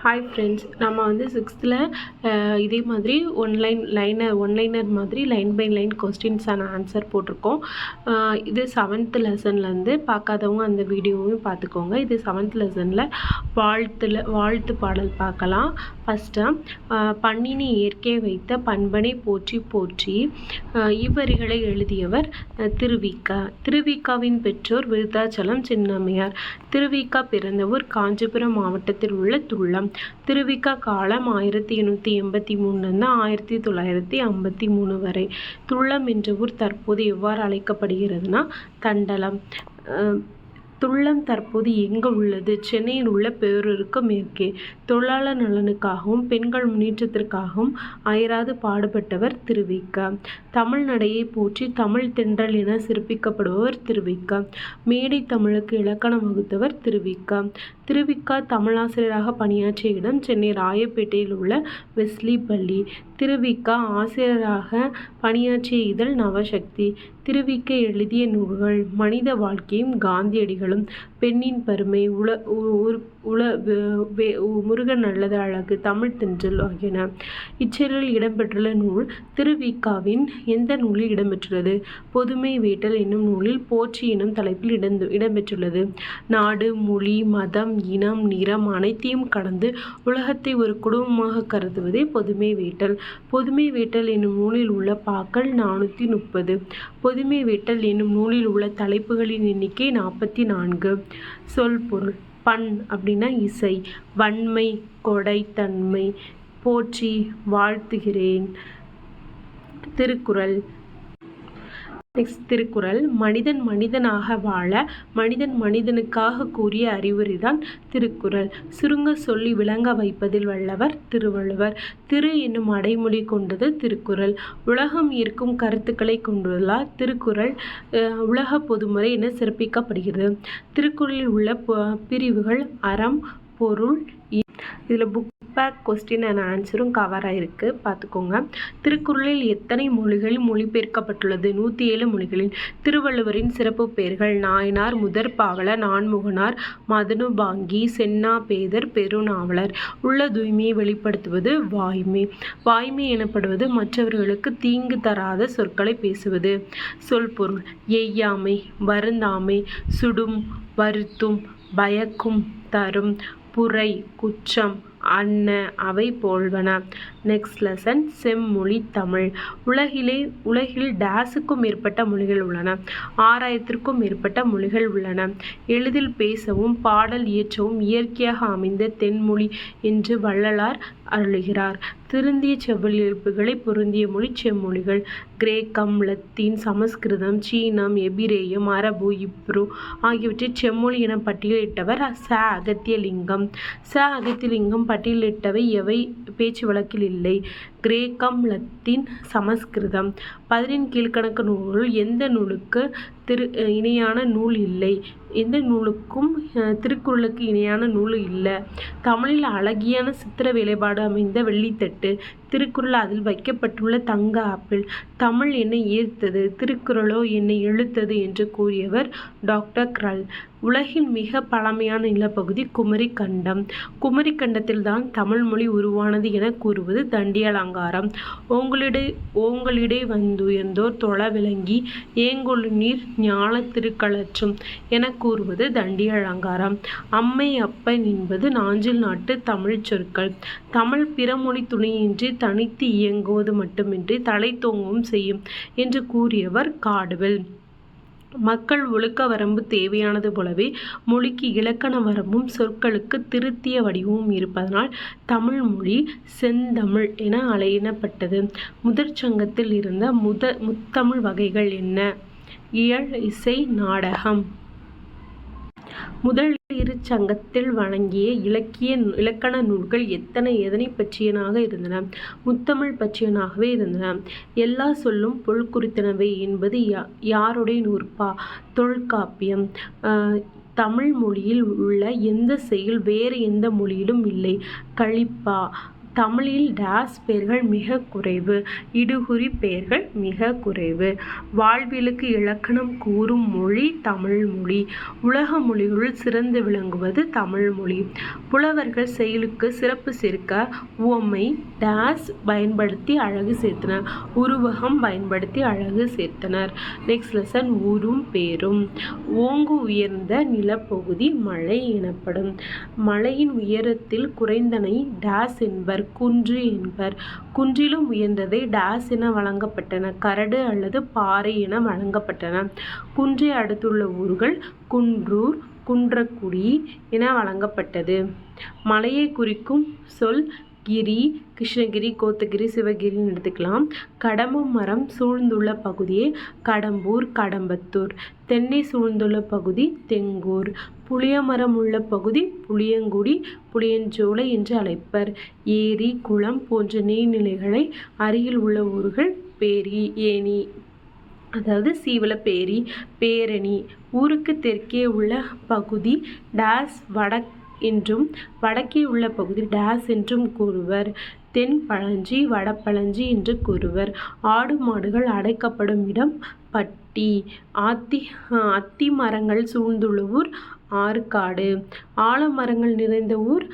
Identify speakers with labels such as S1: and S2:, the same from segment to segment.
S1: Hi friends, நம்ம வந்து 6th இதே மாதிரி ஒன்லைனர் மாதிரி லைன் பை லைன் கொஸ்டின்ஸான ஆன்சர் போட்டிருக்கோம். இது 7th லெசன்லேருந்து பார்க்காதவங்க அந்த வீடியோவையும் பார்த்துக்கோங்க. இது 7th லெசனில் வாழ்த்து பாடல் பார்க்கலாம். ஃபஸ்ட்டு, பண்ணினி இயற்கை வைத்த பண்பனை போற்றி போற்றி. இவ்வரிகளை எழுதியவர் திருவிக்கா. திருவிக்காவின் பெற்றோர் விருத்தாச்சலம் சின்னம்மையார். திருவிக்கா பிறந்த ஊர் காஞ்சிபுரம் மாவட்டத்தில் உள்ள துள்ளம். திருவிக்கா காலம் 1883 1953 வரை. துள்ளம் என்ற ஊர் தற்போது எவ்வாறு அழைக்கப்படுகிறதுனா தண்டலம். துள்ளம் தற்போது எங்கு உள்ளது? சென்னையில் உள்ள பேரூருக்கு மேற்கே. தொழிலாளர் நலனுக்காகவும் பெண்கள் முன்னேற்றத்திற்காகவும் அயராது பாடுபட்டவர் திருவிக்கா. தமிழ் நடையை போற்றி தமிழ் தென்றல் என சிறப்பிக்கப்படுபவர் திருவிக்கா. மேடை தமிழுக்கு இலக்கணம் வகுத்தவர் திருவிக்கா. திருவிக்கா தமிழாசிரியராக பணியாற்றிய இடம் சென்னை ராயப்பேட்டையில் உள்ள வெஸ்லி பள்ளி. திருவிக்கா ஆசிரியராக பணியாற்றிய இதழ் நவசக்தி. திருவிக்கா எழுதிய நூல்கள் மனித வாழ்க்கையும் காந்தியடிகளும், பெண்ணின் பெருமை, முருகன் நல்லது அழகு, தமிழ் தென்றல் ஆகியன. இச்செயலில் இடம்பெற்றுள்ள நூல் திருவிக்காவின் எந்த நூலில் இடம்பெற்றுள்ளது? பொதுமை வேட்டல் என்னும் நூலில் போற்றி என்னும் தலைப்பில் இடம்பெற்றுள்ளது. நாடு, மொழி, மதம், இனம், நிறம் அனைத்தையும் கடந்து உலகத்தை ஒரு குடும்பமாக கருதுவதே பொதுமை வேட்டல். பொதுமை வேட்டல் என்னும் நூலில் உள்ள பாக்கள் 430. பொதுமை வேட்டல் என்னும் நூலில் உள்ள தலைப்புகளின் எண்ணிக்கை 44. சொல் பொருள். பண் அப்படின்னா இசை, வன்மை கொடைத்தன்மை, போற்றி வாழ்த்துகிறேன். திருக்குறள். திருக்குறள். மனிதன் மனிதனாக வாழ மனிதன் மனிதனுக்காக கூறிய அறிவுரைதான் திருக்குறள். சுருங்க சொல்லி விளங்க வைப்பதில் வல்லவர் திருவள்ளுவர். திரு என்னும் அடைமொழி கொண்டது திருக்குறள். உலகம் ஈர்க்கும் கருத்துக்களை கொண்டுள்ளார். திருக்குறள் உலக பொதுமுறை என சிறப்பிக்கப்படுகிறது. திருக்குறளில் உள்ள பிரிவுகள் அறம், பொருள். இதில் புக் பேக் கொஸ்டின் அண்ட் ஆன்சரும் கவர் ஆகிருக்கு, பார்த்துக்கோங்க. திருக்குறளில் எத்தனை மொழிகளில் மொழிபெயர்க்கப்பட்டுள்ளது? 107 மொழிகளில். திருவள்ளுவரின் சிறப்பு பெயர்கள்: நாயனார், முதற்பாவலர், நான்முகனார், மதனுபாங்கி, சென்னா பேதர், பெருநாவலர். உள்ள தூய்மையை வெளிப்படுத்துவது வாய்மை. வாய்மை எனப்படுவது மற்றவர்களுக்கு தீங்கு தராத சொற்களை பேசுவது. சொல் பொருள். எய்யாமை, வருந்தாமை, சுடும், வருத்தும், பயக்கும், தரும், புரை, குற்றம், அன்ன அவை போல்வன. நெக்ஸ்ட் லெசன் செம்மொழி தமிழ். உலகில் டேஸுக்கும் மேற்பட்ட மொழிகள் உள்ளன. 6000க்கும் மேற்பட்ட மொழிகள் உள்ளன. எளிதில் பேசவும் பாடல் இயற்றவும் இயற்கையாக அமைந்த தென்மொழி என்று வள்ளலார் அருளுகிறார். திருந்திய செவ்வெழுப்புகளை பொருந்திய மொழி செம்மொழிகள். கிரேக்கம், லத்தீன், சமஸ்கிருதம், சீனம், எபிரேயம், அரபு, இப்ரு ஆகியவற்றை செம்மொழி என பட்டியலிட்டவர் ச. அகத்தியலிங்கம். ச. அகத்தியலிங்கம் பட்டியலிட்டவை எவை பேச்சு வழக்கில் இல்லை? கிரேக்கம், லத்தீன், சமஸ்கிருதம். 15 கீழ்க்கணக்கு நூல்களுள் எந்த நூலுக்கு இணையான நூல் இல்லை? எந்த நூலுக்கும் திருக்குறளுக்கு இணையான நூல் இல்லை. தமிழில் அழகியான சித்திர வேலைப்பாடு அமைந்த வெள்ளித்தட்டு திருக்குறள். அதில் வைக்கப்பட்டுள்ள தங்க ஆப்பிள். தமிழ் என்னை ஈர்த்தது, திருக்குறளோ என்னை இழுத்தது என்று கூறியவர் டாக்டர் கிரல். உலகின் மிக பழமையான நிலப்பகுதி குமரிக்கண்டம். குமரிக்கண்டத்தில்தான் தமிழ் மொழி உருவானது என கூறுவது தண்டி அலங்காரம். ஓங்களிடை வந்துயர்ந்தோர் தொழ விளங்கி ஏங்கொழு நீர் ஞான திருக்களற்றும் என கூறுவது தண்டி அலங்காரம். அம்மை, அப்பன் என்பது நாஞ்சில் நாட்டு தமிழ் சொற்கள். தமிழ் பிறமொழி துணையின்றி தனித்து இயங்குவது மட்டுமின்றி தலை தோங்கவும் செய்யும் என்று கூறியவர் காடுவெல். மக்கள் ஒழுக்க வரம்பு தேவையானது போலவே மொழிக்கு இலக்கண வரம்பும் சொற்களுக்கு திருத்திய வடிவமும் இருப்பதனால் தமிழ் மொழி செந்தமிழ் என அழைக்கப்பட்டது. முதற் சங்கத்தில் இருந்த முத்தமிழ் வகைகள் என்ன? இயல், இசை, நாடகம். முதல் இரு சங்கத்தில் வழங்கிய இலக்கண நூல்கள் எதனை பற்றியனாக இருந்தன? முத்தமிழ் பற்றியனாகவே இருந்தன. எல்லா சொல்லும் பொருள் குறித்தனவை என்பது யாருடைய நூற்பா? தொல்காப்பியம். தமிழ் மொழியில் உள்ள எந்த செயல் வேறு எந்த மொழியிலும் இல்லை? கலிப்பா. தமிழில் டேஸ் பெயர்கள் மிக குறைவு. இடுகுறி பெயர்கள் மிக குறைவு. வாழ்வியலுக்கு இலக்கணம் கூறும் மொழி தமிழ் மொழி. உலக மொழிகளுள் சிறந்து விளங்குவது தமிழ் மொழி. புலவர்கள் செயலுக்கு சிறப்பு சேர்க்க உவமை டேஸ் பயன்படுத்தி அழகு சேர்த்தனர். உருவகம் பயன்படுத்தி அழகு சேர்த்தனர். நெக்ஸ்ட் லெசன் ஊரும் பேரும். ஓங்கு உயர்ந்த நிலப்பகுதி மலை எனப்படும். மலையின் உயரத்தில் குறைந்தனை டேஸ் என்பர் குன்று என்பர். குன்றிலும் உயர்ந்ததை டேஸ் என வழங்கப்பட்டன. கரடு அல்லது பாறை என வழங்கப்பட்டன. குன்றை அடுத்துள்ள ஊர்கள் குன்றூர் குன்றக்குடி என வழங்கப்பட்டது. மலையை குறிக்கும் சொல் கிரி, கிருஷ்ணகிரி, கோத்தகிரி, சிவகிரின்னு எடுத்துக்கலாம். கடம்ப மரம் சூழ்ந்துள்ள பகுதியை கடம்பூர் கடம்பத்தூர். தென்னை சூழ்ந்துள்ள பகுதி தெங்கூர். புளிய மரம் உள்ள பகுதி புளியங்குடி புளியஞ்சோலை என்று அழைப்பர். ஏரி குளம் போன்ற நீர்நிலைகளை அருகில் உள்ள ஊர்கள் பேரி ஏரி, அதாவது சீவலப்பேரி பேரணி. ஊருக்கு தெற்கே உள்ள பகுதி டேஸ் என்றும் வடக்கே உள்ள பகுதி டேஸ் என்றும் கூறுவர். தென் பழஞ்சி வடபழஞ்சி என்று கூறுவர். ஆடு மாடுகள் அடைக்கப்படும் இடம் பட்டி. அத்தி மரங்கள் சூழ்ந்துள்ள ஊர் ஆற்காடு. ஆலமரங்கள் நிறைந்த ஊர்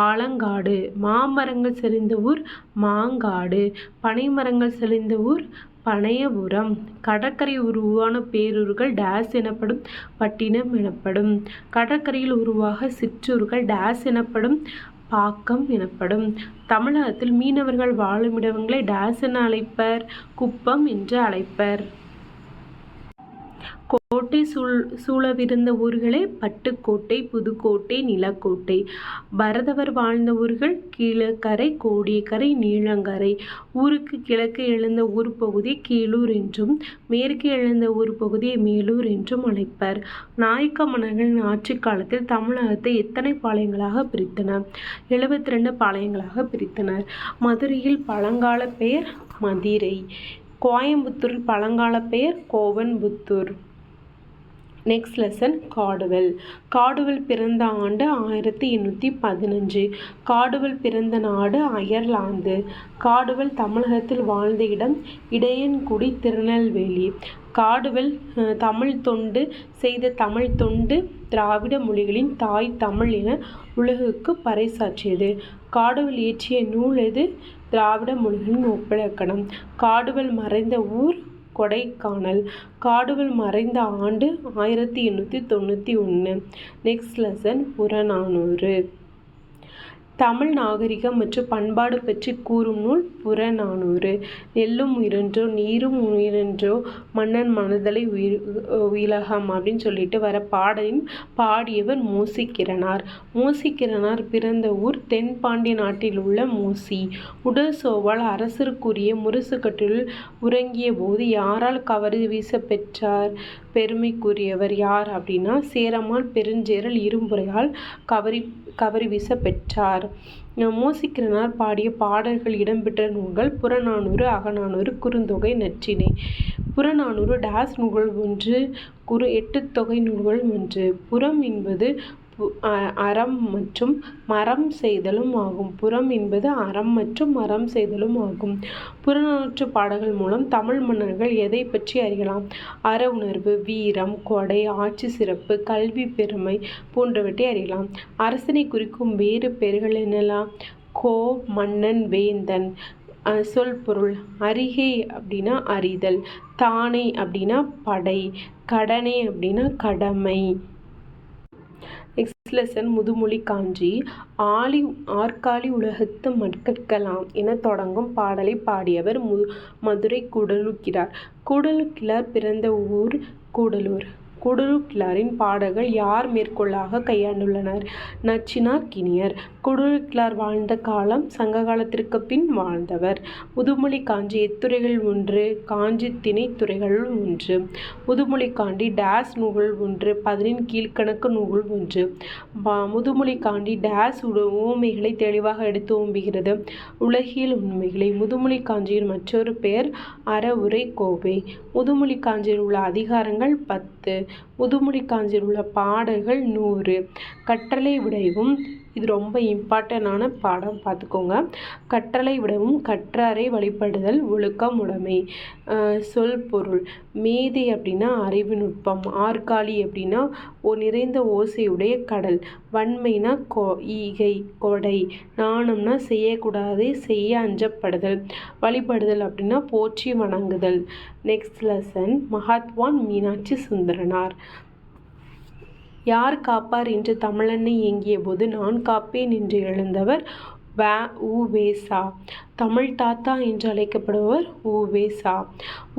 S1: ஆலங்காடு. மாமரங்கள் செறிந்த ஊர் மாங்காடு. பனைமரங்கள் செறிந்த ஊர் பனையபுரம். கடற்கரை உருவான பேரூர்கள் டேஸ் எனப்படும் பட்டினம் எனப்படும். கடற்கரையில் உருவாக சிற்றூர்கள் டேஸ் எனப்படும் பாக்கம் எனப்படும். தமிழகத்தில் மீனவர்கள் வாழும் இடங்களை டேஸ் என அழைப்பர் குப்பம் என்று அழைப்பர். கோட்டை சூழவிருந்த ஊர்களே பட்டுக்கோட்டை புதுக்கோட்டை நிலக்கோட்டை. பரதவர் வாழ்ந்த ஊர்கள் கீழக்கரை கோடியக்கரை நீலங்கரை. ஊருக்கு கிழக்கு எழுந்த ஊர் பகுதி கீழூர் என்றும் மேற்கு எழுந்த ஊர் பகுதியை மேலூர் என்றும் அழைப்பர். நாயக்க மன்னர்களின் ஆட்சி காலத்தில் தமிழகத்தை எத்தனை பாளையங்களாக பிரித்தனர்? 72 பாளையங்களாக பிரித்தனர். மதுரையில் பழங்கால பெயர் மதிரை. கோயம்புத்தூரில் பழங்கால பெயர் Kovanputhur. Next lesson Caldwell. Caldwell பிறந்த ஆண்டு 1815. காடுவெல் பிறந்த நாடு அயர்லாந்து. காடுவெல் தமிழகத்தில் வாழ்ந்த இடம் இடையன்குடி திருநெல்வேலி. காடுவெல் தமிழ் தொண்டு செய்த தமிழ் தொண்டு திராவிட மொழிகளின் தாய் தமிழ் என உலகுக்கு பறைசாற்றியது. காடுவெல் இயற்றிய நூல் எது? திராவிட மொழிகளின் ஒப்பிலக்கணம். காடுவெல் மறைந்த ஊர் கொடைக்கானல். காடுவெல் மறைந்த ஆண்டு 1891. Next lesson Purananuru. தமிழ் நாகரிகம் மற்றும் பண்பாடு பற்றி கூறும் நூல் புறநானூறு. நெல்லும் உயிரென்றோ நீரும் உயிரென்றோ மன்னன் மனதலை உலகம் அப்படின்னு சொல்லிட்டு வர பாடலின் பாடியவர் மூசிக்கிரனார். மூசிக்கிரனார் பிறந்த ஊர் தென்பாண்டிய நாட்டில் உள்ள மூசி. உடல் சோவால் அரசருக்குரிய முரசுக்கட்டில் உறங்கிய போது யாரால் கவரி வீச பெற்றார்? பெருமைக்குரியவர் யார் அப்படின்னா சேரமான் பெருஞ்சேரல் இரும்புரையால் கவரி வீச பெற்றார். மூசிக்கிரனார் பாடிய பாடல்கள் இடம்பெற்ற நூல்கள் புறநானூறு, அகநானூறு, குறுந்தொகை, நற்றிணை. புறநானூறு டேஸ் நூல்கள் 1, 8 தொகை நூல்கள் 1. புறம் என்பது அறம் மற்றும் மரம் செய்தலும் ஆகும். புறம் என்பது அறம் மற்றும் மரம் செய்தலும் ஆகும். புறநானூற்று பாடல்கள் மூலம் தமிழ் மன்னர்கள் எதை பற்றி அறியலாம்? அற உணர்வு, வீரம், கொடை, ஆட்சி சிறப்பு, கல்வி பெருமை போன்றவற்றை அறியலாம். அரசனை குறிக்கும் வேறு பெயர்கள் என்னெல்லாம்? கோ, மன்னன், வேந்தன். சொல் பொருள். அரிகை அப்படின்னா அறிதல். தானை அப்படின்னா படை. கடனை அப்படின்னா கடமை. நெக்ஸ்ட் லெசன் முதுமொழி காஞ்சி. ஆற்காலி உலகத்து மற்கற்கலாம் என தொடங்கும் பாடலை பாடியவர் மதுரை கூடலுக்கிழார். கூடலுக்கிழார் பிறந்த ஊர் கூடலூர். கூடலுக்கிழாரின் பாடல்கள் யார் மேற்கோளாக கையாண்டுள்ளனர்? நச்சினார், கினியர். கூடலுக்கிழார் வாழ்ந்த காலம் சங்க காலத்திற்கு பின் வாழ்ந்தவர். முதுமொழி காஞ்சி எத்துறைகள் 1? காஞ்சி திணை துறைகளுள் 1. முதுமொழி காண்டி டேஸ் நூல்கள் 1. 10 கீழ்கணக்கு நூல்கள் 1. முதுமொழி காண்டி டேஸ் உவமைகளை தெளிவாக எடுத்து ஓம்புகிறது. உலகியல் உண்மைகளை. முதுமொழி காஞ்சியின் மற்றொரு பெயர் அறவுரை கோவை. முதுமொழி காஞ்சியில் உள்ள அதிகாரங்கள் 10. முதுமொழி காஞ்சியில் உள்ள பாடல்கள் 100. கற்றலை விடைவும் இது ரொம்ப இம்பார்ட்டண்டான பாடம், பார்த்துக்கோங்க. கற்றலை விடவும் கற்றாரை வழிபடுதல் ஒழுக்கம் உடைமை. சொல் பொருள். மேதை அப்படின்னா அறிவு நுட்பம். ஆற்காலி அப்படின்னா நிறைந்த ஓசையுடைய கடல். வன்மைனா ஈகை கொடை. நாணம்னா செய்யக்கூடாது செய்ய அஞ்சப்படுதல். வழிபடுதல் அப்படின்னா போற்றி வணங்குதல். நெக்ஸ்ட் லெசன், மகாத்வான் மீனாட்சி சுந்தரனார். யார் காப்பார் என்று தமிழன்னை ஏங்கிய போது நான் காப்பேன் என்று எழுந்தவர் உ.வே.சா. தமிழ் தாத்தா என்று அழைக்கப்படுபவர் உ.வே.சா.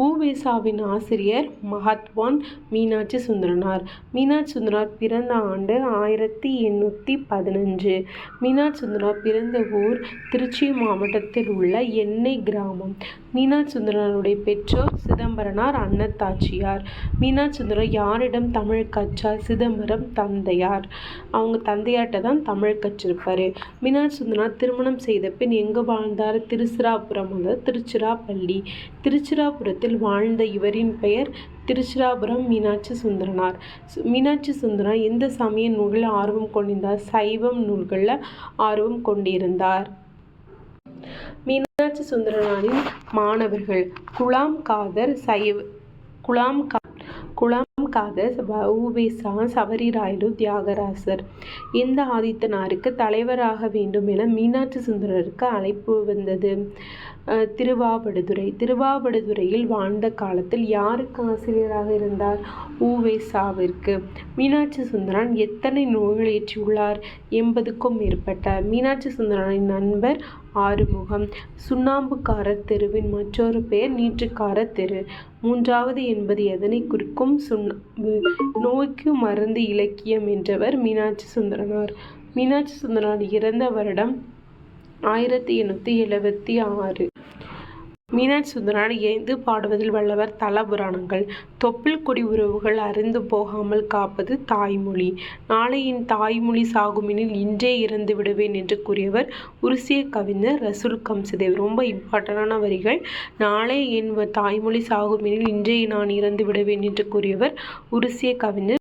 S1: உ.வே.சாவின் ஆசிரியர் மகாத்வான் மீனாட்சி சுந்தரனார். மீனாட்சி சுந்தரனார் பிறந்த ஆண்டு 1815. மீனாட்சி சுந்தரனார் பிறந்த ஊர் திருச்சி மாவட்டத்தில் உள்ள எண்ணெய் கிராமம். மீனாட்சி சுந்தரனாருடைய பெற்றோர் சிதம்பரனார், அன்னத்தாச்சியார். மீனாட்சி சுந்தரனார் யாரிடம் தமிழ் கற்றார்? சிதம்பரம் தந்தையார். அவங்க தந்தையார்கிட்ட தான் தமிழ் கற்றிருப்பார். மீனாட்சி சுந்தரனார் திருமணம் செய்த பின் எங்கு வாழ்ந்தார்? திருச்சிராபுரம், அதாவது திருச்சிராப்பள்ளி. திருச்சிராபுரத்தில் வாழ்ந்த இவரின் பெயர் திருச்சிராபுரம் மீனாட்சி சுந்தரனார். மீனாட்சி சுந்தரனார் எந்த சமய நூல்களில் ஆர்வம் கொண்டிருந்தார்? சைவம் நூல்களில் ஆர்வம் கொண்டிருந்தார். மீனாட்சி சுந்தரனாரின் மாணவர்கள் குலாம் காதர், உ.வே.சா, சவரி ராயுடு, தியாகராசர். எந்த ஆதித்தனாருக்கு தலைவராக வேண்டும் என மீனாட்சி சுந்தரருக்கு அழைப்பு வந்தது? திருவாவடுதுறை. திருவாவடுதுறையில் வாழ்ந்த காலத்தில் யாருக்கு ஆசிரியராக இருந்தார்? உ.வே.சாவிற்கு. மீனாட்சி சுந்தரன் எத்தனை நூல்கள் இயற்றியுள்ளார்? 80க்கும் மேற்பட்ட. மீனாட்சி சுந்தரனின் நண்பர் ஆறுமுகம். சுண்ணாம்புக்காரர் தெருவின் மற்றொரு பெயர் நீற்றுக்காரர் தெரு. 3வது என்பது எதனை குறிக்கும்? சுண்ணாம்பு. நோய்க்கு மருந்து இலக்கியம் என்றவர் மீனாட்சி சுந்தரனார். மீனாட்சி சுந்தரனார் இறந்த வருடம் 1876. மீனாட்சி சுந்தரனார் எய்து பாடுவதில் வல்லவர்? தலபுராணங்கள். தொப்புள் கொடி உறவுகள் அறிந்து போகாமல் காப்பது தாய்மொழி. நாளை என் தாய்மொழி சாகுமெனில் இன்றே இறந்து விடுவேன் என்று கூறியவர் உருசிய கவிஞர் ரசூல் கம்சதேவ். ரொம்ப இம்பார்ட்டண்டான வரிகள். நாளை என் தாய்மொழி சாகுமெனில் இன்றே நான் இறந்து விடுவேன் என்று கூறியவர் உருசிய கவிஞர்